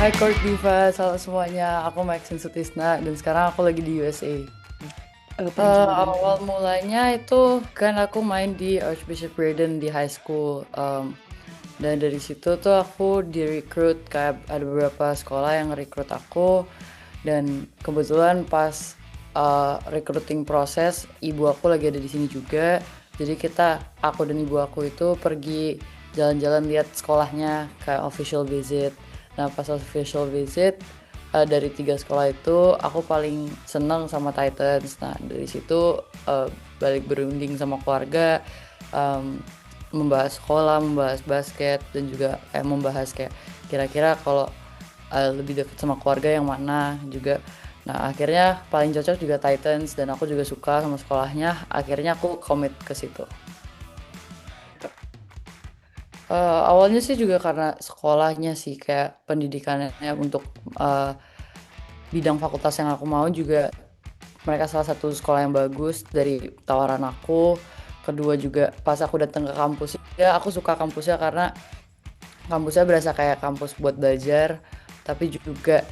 Hai Court Diva, halo semuanya. Aku Maxine Sutisna dan sekarang aku lagi di USA. Perjalanan Awal kamu. mulanya itu kan aku main di Archbishop Braden di high school. Dan dari situ tuh aku direkrut, kayak ada beberapa sekolah yang rekrut aku. Dan kebetulan pas recruiting proses, ibu aku lagi ada di sini juga. Jadi aku dan ibu aku itu pergi jalan-jalan lihat sekolahnya, kayak official visit. Nah pas official visit, dari tiga sekolah itu aku paling seneng sama Titans. Nah dari situ balik berunding sama keluarga, em, membahas sekolah, membahas basket, dan juga kayak membahas kayak kira-kira kalau lebih dekat sama keluarga yang mana juga. Nah akhirnya paling cocok juga Titans, dan aku juga suka sama sekolahnya. Akhirnya aku komit ke situ. Awalnya sih juga karena sekolahnya sih, kayak pendidikannya untuk eh, bidang fakultas yang aku mau juga, mereka salah satu sekolah yang bagus dari tawaran aku. Kedua juga pas aku datang ke kampus ya, aku suka kampusnya karena kampusnya berasa kayak kampus buat belajar, tapi juga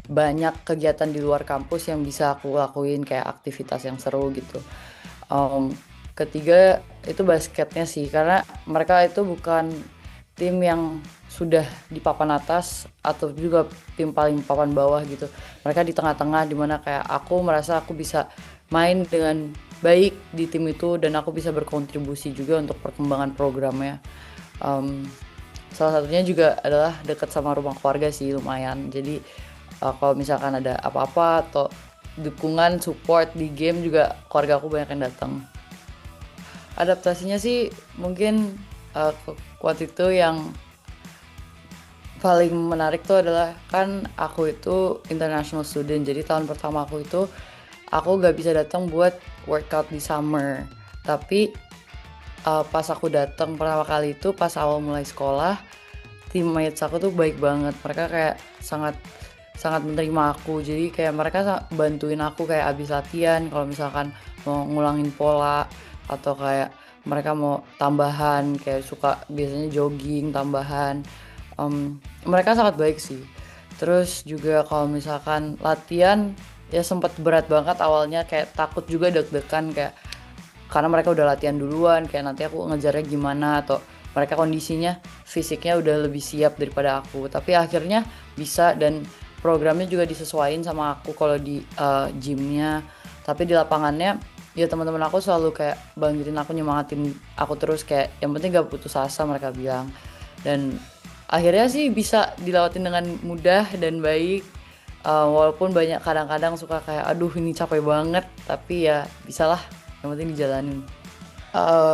banyak kegiatan di luar kampus yang bisa aku lakuin, kayak aktivitas yang seru gitu. Um, Ketiga itu basketnya sih, karena mereka itu bukan tim yang sudah di papan atas atau juga tim paling papan bawah gitu. Mereka di tengah-tengah, dimana kayak aku merasa aku bisa main dengan baik di tim itu, dan aku bisa berkontribusi juga untuk perkembangan programnya. Um, Salah satunya juga adalah dekat sama rumah keluarga sih, lumayan. Jadi kalau misalkan ada apa-apa atau dukungan support di game juga, keluarga aku banyak yang datang. Adaptasinya sih mungkin waktu itu yang paling menarik tuh adalah, kan aku itu international student, jadi tahun pertama aku itu aku gak bisa datang buat workout di summer. Tapi pas aku datang pertama kali itu pas awal mulai sekolah, teammates aku tuh baik banget. Mereka kayak sangat sangat menerima aku. Jadi kayak mereka bantuin aku kayak abis latihan kalau misalkan mau ngulangin pola, atau kayak mereka mau tambahan, kayak suka biasanya jogging tambahan. Mereka sangat baik sih. Terus juga kalau misalkan latihan, ya sempat berat banget awalnya, kayak takut juga, deg-degan, kayak karena mereka udah latihan duluan, kayak nanti aku ngejarnya gimana, atau mereka kondisinya fisiknya udah lebih siap daripada aku. Tapi akhirnya bisa, dan programnya juga disesuaikan sama aku kalau di gymnya. Tapi di lapangannya ya teman-teman aku selalu kayak bangkitin aku, nyemangatin aku terus, kayak yang penting gak putus asa, mereka bilang. Dan akhirnya sih bisa dilewatin dengan mudah dan baik. Walaupun banyak kadang-kadang suka kayak aduh ini capek banget, tapi ya bisalah, yang penting dijalanin.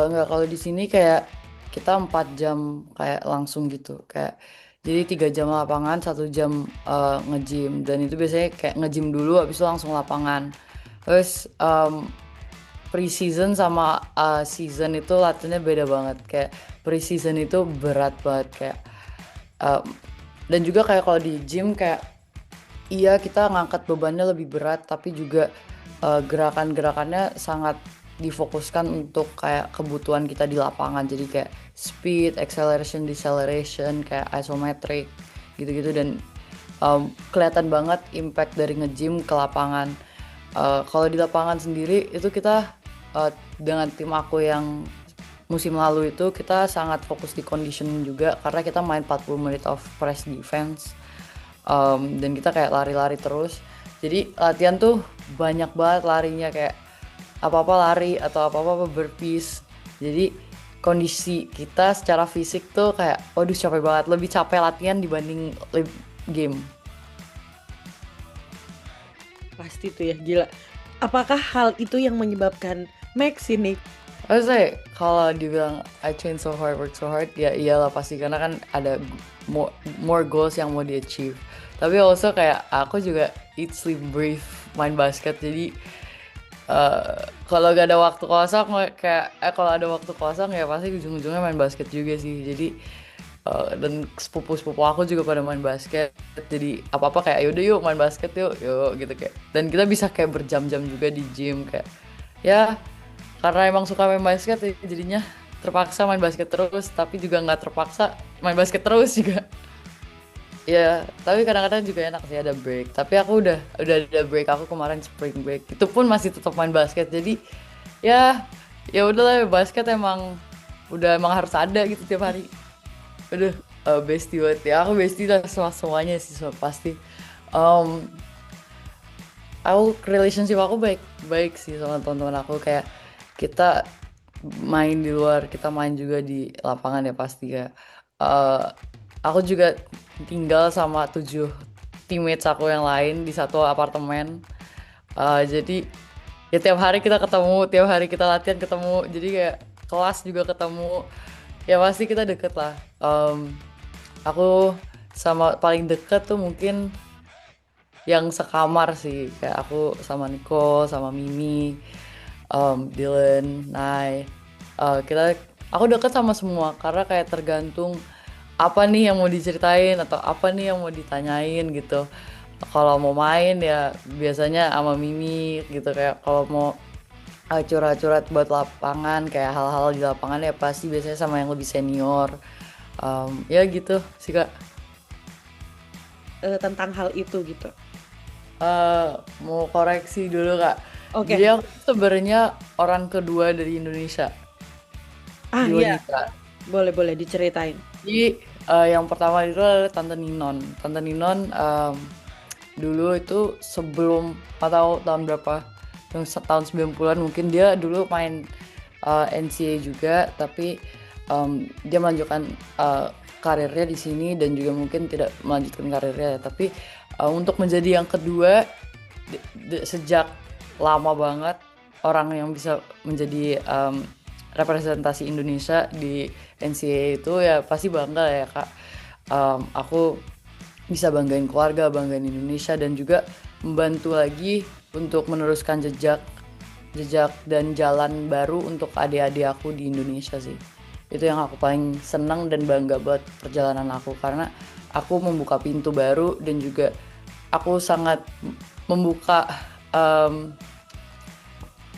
Nggak, kalau di sini kayak kita 4 jam kayak langsung gitu, kayak jadi 3 jam lapangan, 1 jam nge-gym. Dan itu biasanya kayak nge-gym dulu habis itu langsung lapangan. Terus pre-season sama season itu latihannya beda banget. Kayak pre-season itu berat banget, kayak um, dan juga kayak kalau di gym kayak iya kita ngangkat bebannya lebih berat, tapi juga gerakan-gerakannya sangat difokuskan untuk kayak kebutuhan kita di lapangan. Jadi kayak speed, acceleration, deceleration, kayak isometric gitu-gitu. Dan kelihatan banget impact dari nge-gym ke lapangan. Kalau di lapangan sendiri itu kita dengan tim aku yang musim lalu itu kita sangat fokus di conditioning juga, karena kita main 40 menit of press defense. Dan kita kayak lari-lari terus, jadi latihan tuh banyak banget larinya, kayak apa-apa lari atau apa-apa burpees. Jadi kondisi kita secara fisik tuh kayak waduh capek banget, lebih capek latihan dibanding game. Pasti tuh ya, gila. Apakah hal itu yang menyebabkan Max ini? Aku say kalau dibilang I train so hard, work so hard, ya iyalah pasti, karena kan ada more goals yang mau di achieve. Tapi also kayak aku juga eat, sleep, breathe, main basket. Jadi kalau gak ada waktu kosong, kayak kalau ada waktu kosong ya pasti ujung-ujungnya main basket juga sih. Jadi dan sepupu-sepupu aku juga pada main basket. Jadi apa-apa kayak yaudah yuk main basket yuk, yuk gitu kayak. Dan kita bisa kayak berjam-jam juga di gym, kayak ya karena emang suka main basket ya, jadinya terpaksa main basket terus, tapi juga nggak terpaksa main basket terus juga. Ya, tapi kadang-kadang juga enak sih ada break. Tapi aku udah ada break aku kemarin spring break. Itu pun masih tetap main basket. Jadi ya ya udahlah basket emang harus ada gitu tiap hari. Aduh, bestie banget ya. Aku bestie lah sama semuanya sih pasti. Um, aku relationship aku baik baik sih sama teman-teman aku kayak kita main di luar, kita main juga di lapangan ya pasti ya. Eh, aku juga tinggal sama 7 teammates aku yang lain di satu apartemen. Jadi ya tiap hari kita ketemu, tiap hari kita latihan ketemu. Jadi kayak kelas juga ketemu. Ya pasti kita deket lah. Aku sama paling deket tuh mungkin yang sekamar sih kayak aku sama Nico sama Mimi, Dylan, Nai. Kita aku deket sama semua karena kayak tergantung apa nih yang mau diceritain atau apa nih yang mau ditanyain gitu. Kalau mau main ya biasanya sama Mimi gitu kayak kalau mau curhat-curhat buat lapangan kayak hal-hal di lapangan ya pasti biasanya sama yang lebih senior. Ya gitu sih Kak. Tentang hal itu gitu. Eh, mau koreksi dulu Kak. Oke. Jadi aku sebenarnya orang kedua dari Indonesia Ah di iya, wanita. boleh boleh diceritain. Jadi yang pertama itu adalah Tante Ninon. Tante Ninon dulu itu sebelum nggak tahu tahun berapa, yang tahun 90-an mungkin dia dulu main NCAA juga, tapi dia melanjutkan karirnya di sini dan juga mungkin tidak melanjutkan karirnya. Tapi untuk menjadi yang kedua sejak lama banget orang yang bisa menjadi representasi Indonesia di NCAA itu ya pasti bangga ya Kak. Aku bisa banggain keluarga, banggain Indonesia dan juga membantu lagi untuk meneruskan jejak jejak dan jalan baru untuk adik-adik aku di Indonesia sih. Itu yang aku paling senang dan bangga buat perjalanan aku karena aku membuka pintu baru dan juga aku sangat membuka em,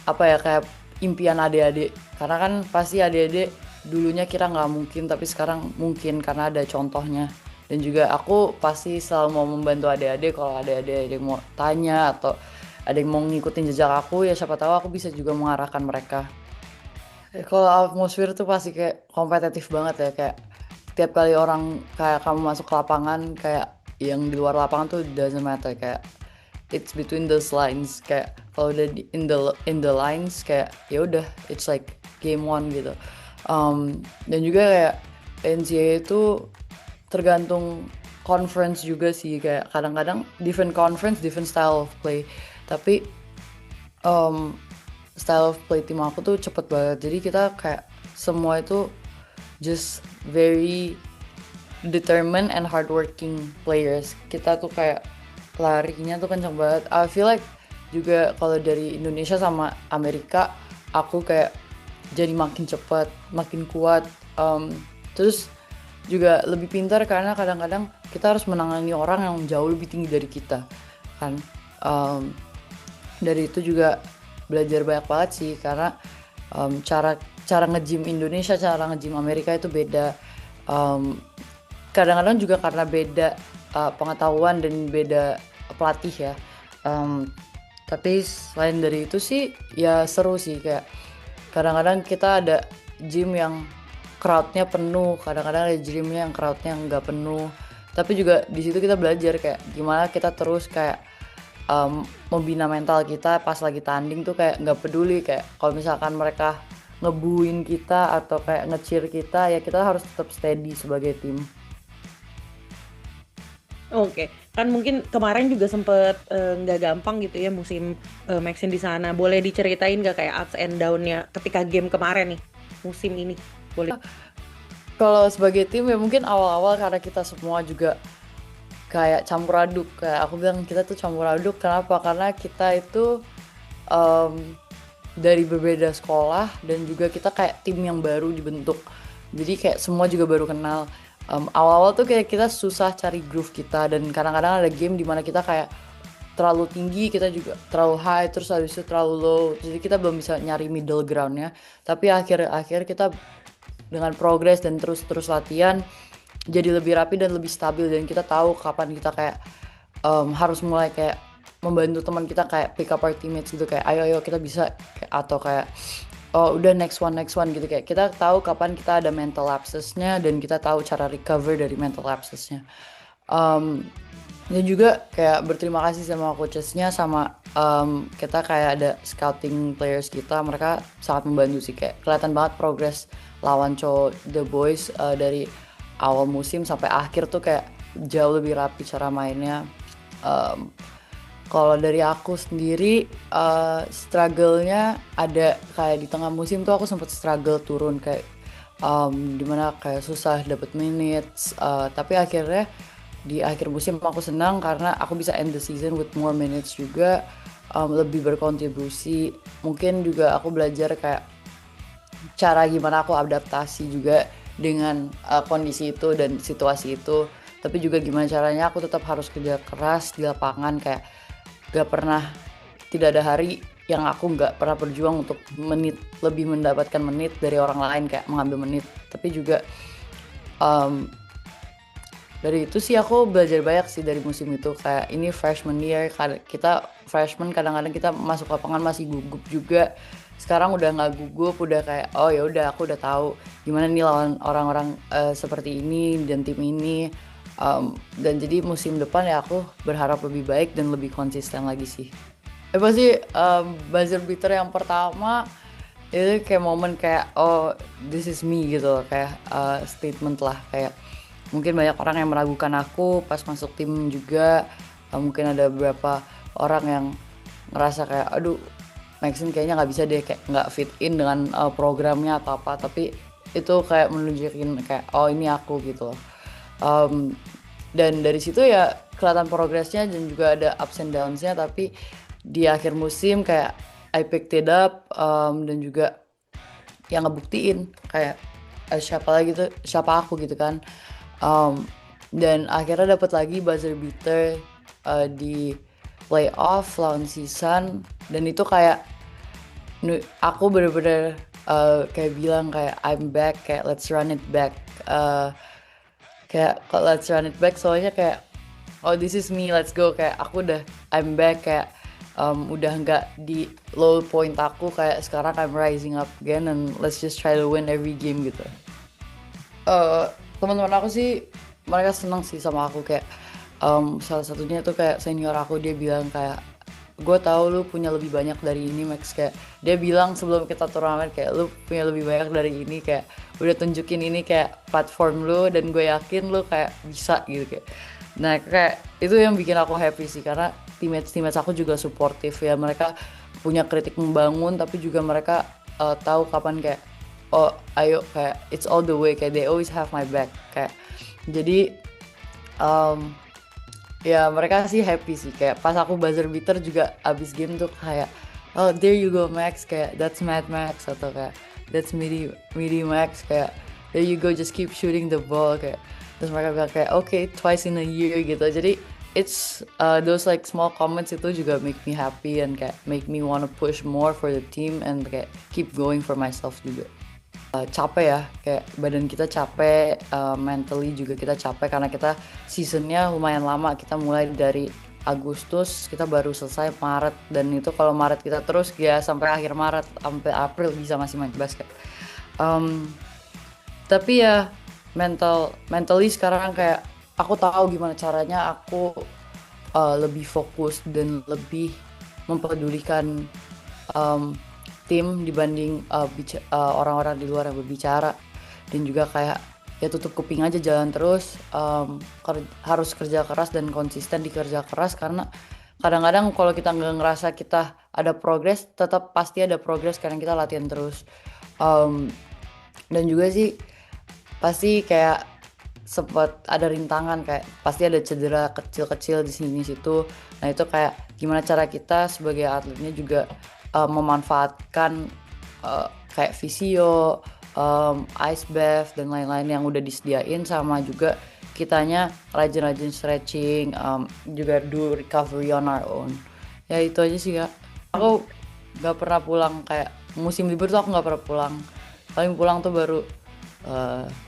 apa ya kayak impian adik-adik karena kan pasti adik-adik dulunya kira nggak mungkin tapi sekarang mungkin karena ada contohnya dan juga aku pasti selalu mau membantu adik-adik kalau adik-adik ada yang mau tanya atau ada yang mau ngikutin jejak aku ya siapa tahu aku bisa juga mengarahkan mereka. Kalau atmosfer tuh pasti kayak kompetitif banget ya kayak tiap kali orang kayak kamu masuk ke lapangan kayak yang di luar lapangan tuh doesn't matter kayak it's between those lines kayak kalau udah in the lines kayak ya udah it's like game one gitu. Dan juga kayak NCAA itu tergantung conference juga sih kayak kadang-kadang different conference different style of play tapi um, style of play tim aku tuh cepet banget jadi kita kayak semua itu just very determined and hardworking players. Kita tuh kayak larinya tuh kenceng banget. I feel like juga kalau dari Indonesia sama Amerika, aku kayak jadi makin cepat, makin kuat. Terus juga lebih pintar karena kadang-kadang kita harus menangani orang yang jauh lebih tinggi dari kita, kan. Um, dari itu juga belajar banyak banget sih karena cara cara nge-gym Indonesia, cara nge-gym Amerika itu beda. Um, kadang-kadang juga karena beda pengetahuan dan beda pelatih ya. Em, tapi selain dari itu sih ya seru sih kayak kadang-kadang kita ada gym yang crowdnya penuh, kadang-kadang ada gymnya yang crowdnya nggak penuh. Tapi juga di situ kita belajar kayak gimana kita terus kayak membina mental kita pas lagi tanding tuh kayak nggak peduli kayak kalau misalkan mereka ngebuin kita atau kayak nge-cheer kita ya kita harus tetap steady sebagai tim. Oke, kan mungkin kemarin juga sempet nggak gampang gitu ya musim Maxine di sana. Boleh diceritain nggak kayak ups and down-nya ketika game kemarin nih musim ini? Boleh. Kalau sebagai tim ya mungkin awal-awal karena kita semua juga kayak campur aduk kayak aku bilang kita tuh campur aduk kenapa karena kita itu em, dari berbeda sekolah dan juga kita kayak tim yang baru dibentuk jadi kayak semua juga baru kenal. Awal-awal tuh kayak kita susah cari groove kita dan kadang-kadang ada game dimana kita kayak terlalu tinggi kita juga terlalu high terus habis itu terlalu low jadi kita belum bisa nyari middle groundnya tapi akhir-akhir kita dengan progres dan terus-terus latihan jadi lebih rapi dan lebih stabil, dan kita tahu kapan kita kayak harus mulai kayak membantu teman kita kayak pick up our teammates gitu, kayak ayo ayo kita bisa, atau kayak oh udah next one gitu, kayak kita tahu kapan kita ada mental lapsesnya dan kita tahu cara recover dari mental lapsesnya. Um, dan juga kayak berterima kasih sama coachesnya, sama kita kayak ada scouting players kita, mereka sangat membantu sih, kayak kelihatan banget progress lawan cowok The Boys dari awal musim sampai akhir tuh kayak jauh lebih rapi cara mainnya. Um, Kalau dari aku sendiri, struggle-nya ada kayak di tengah musim tuh aku sempet struggle turun, kayak dimana kayak susah dapet minutes, tapi akhirnya di akhir musim aku senang karena aku bisa end the season with more minutes juga, lebih berkontribusi. Mungkin juga aku belajar kayak cara gimana aku adaptasi juga dengan kondisi itu dan situasi itu, tapi juga gimana caranya aku tetap harus kerja keras di lapangan, kayak gak pernah, tidak ada hari yang aku gak pernah berjuang untuk menit, lebih mendapatkan menit dari orang lain, kayak mengambil menit. Tapi juga um, dari itu sih aku belajar banyak sih dari musim itu, kayak ini freshman year, kita freshman kadang-kadang kita masuk lapangan masih gugup juga. Sekarang udah nggak gugup, udah kayak oh ya udah aku udah tahu gimana nih lawan orang-orang seperti ini dan tim ini. Dan jadi musim depan ya aku berharap lebih baik dan lebih konsisten lagi sih. Pasti buzzer beater yang pertama itu kayak momen kayak oh this is me gitu loh, kayak statement lah, kayak mungkin banyak orang yang meragukan aku pas masuk tim juga. Mungkin ada beberapa orang yang ngerasa kayak aduh Maxine kayaknya nggak bisa deh, kayak nggak fit in dengan programnya atau apa, tapi itu kayak menunjukin kayak oh ini aku gitu loh. Dan dari situ ya kelihatan progresnya dan juga ada ups and downs-nya, tapi di akhir musim kayak I picked it up, dan juga yang ngebuktiin kayak siapa lagi tuh, siapa aku gitu kan. Um, dan akhirnya dapat lagi buzzer beater di playoff lawan Sisan, dan itu kayak aku bener-bener kayak bilang kayak I'm back, kayak let's run it back, kayak let's run it back, soalnya kayak oh this is me, let's go, kayak aku udah I'm back, kayak udah nggak di low point aku, kayak sekarang I'm rising up again and let's just try to win every game gitu. Teman-teman aku sih mereka senang sih sama aku, kayak salah satunya tuh kayak senior aku, dia bilang kayak gue tahu lu punya lebih banyak dari ini Max, kayak dia bilang sebelum kita turnamen kayak lu punya lebih banyak dari ini, kayak udah tunjukin ini kayak platform lu dan gue yakin lu kayak bisa gitu, kayak nah kayak itu yang bikin aku happy sih, karena teammates aku juga suportif ya, mereka punya kritik membangun tapi juga mereka tahu kapan kayak oh ayo kayak it's all the way, kayak they always have my back, kayak jadi ya mereka sih happy sih, kayak pas aku buzzer beater juga abis game tuh kayak oh there you go Max, kayak that's Mad Max, atau kayak that's Midi Max, kayak there you go just keep shooting the ball, kayak terus mereka bilang kayak okay twice in a year gitu. Jadi it's those like small comments itu juga make me happy and kayak make me wanna push more for the team and kayak keep going for myself juga. Capek ya, kayak badan kita capek, mentally juga kita capek karena kita seasonnya lumayan lama, kita mulai dari Agustus, kita baru selesai Maret, dan itu kalau Maret kita terus ya sampai akhir Maret, sampai April bisa masih main basket. Tapi ya mentally sekarang kayak aku tahu gimana caranya aku lebih fokus dan lebih mempedulikan tim dibanding orang-orang di luar yang berbicara, dan juga kayak ya tutup kuping aja, jalan terus, harus kerja keras dan konsisten di kerja keras, karena kadang-kadang kalau kita nggak ngerasa kita ada progres, tetap pasti ada progres karena kita latihan terus. Dan juga sih pasti kayak sempat ada rintangan, kayak pasti ada cedera kecil-kecil di sini situ. Nah itu kayak gimana cara kita sebagai atletnya juga memanfaatkan kayak visio, ice bath dan lain-lain yang udah disediain, sama juga kitanya rajin-rajin stretching, juga do recovery on our own. Ya itu aja sih kak. Aku nggak pernah pulang, kayak musim libur tuh aku nggak pernah pulang. Paling pulang tuh baru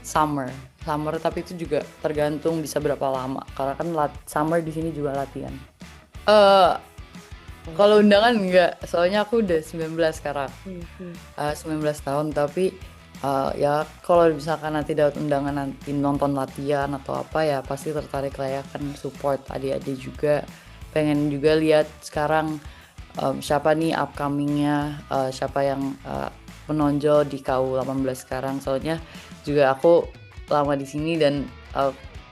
summer. Summer tapi itu juga tergantung bisa berapa lama. Karena kan summer di sini juga latihan. Eh Kalau undangan enggak, soalnya aku udah 19 sekarang. Hmm, hmm. 19 tahun tapi ya kalau misalkan nanti dapat undangan nanti nonton latihan atau apa ya pasti tertarik lah ya kan support adik-adik juga. Pengen juga lihat sekarang siapa nih upcomingnya, siapa yang menonjol di KU 18 sekarang. Soalnya juga aku lama di sini dan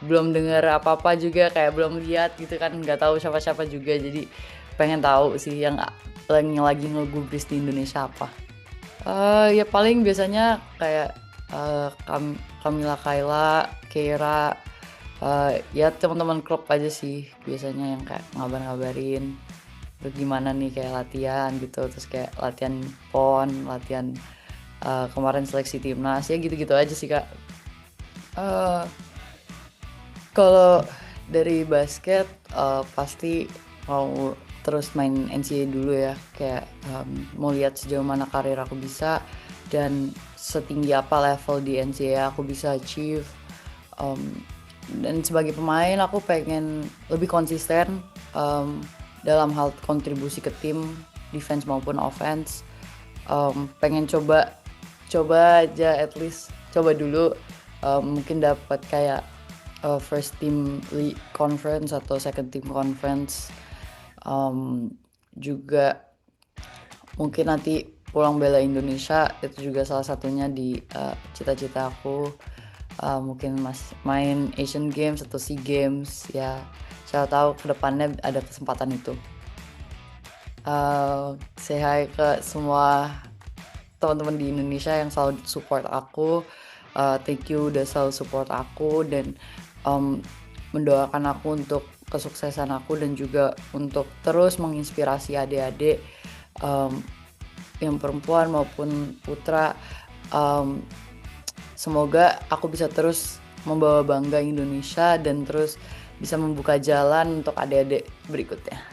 belum dengar apa-apa juga kayak belum lihat gitu kan nggak tahu siapa-siapa juga jadi pengen tahu sih yang lagi ngegubris di Indonesia apa. Ya paling biasanya kayak Camila Kayla, Keira, ya teman-teman klub aja sih biasanya yang kayak ngabar-ngabarin gimana nih kayak latihan gitu terus kayak latihan pon, latihan kemarin seleksi timnas ya gitu-gitu aja sih Kak. Eh, Kalau dari basket pasti mau terus main NCAA dulu ya kayak mau lihat sejauh mana karir aku bisa dan setinggi apa level di NCAA aku bisa achieve. Um, dan sebagai pemain aku pengen lebih konsisten dalam hal kontribusi ke tim defense maupun offense. Pengen coba aja at least coba dulu mungkin dapat kayak first team league conference atau second team conference. Juga mungkin nanti pulang bela Indonesia itu juga salah satunya di cita-cita aku. Mungkin main Asian Games atau SEA Games ya saya tahu kedepannya ada kesempatan itu. Say hi ke semua teman-teman di Indonesia yang selalu support aku. Thank you udah selalu support aku dan mendoakan aku untuk kesuksesan aku dan juga untuk terus menginspirasi adik-adik yang perempuan maupun putra. Semoga aku bisa terus membawa bangga Indonesia dan terus bisa membuka jalan untuk adik-adik berikutnya.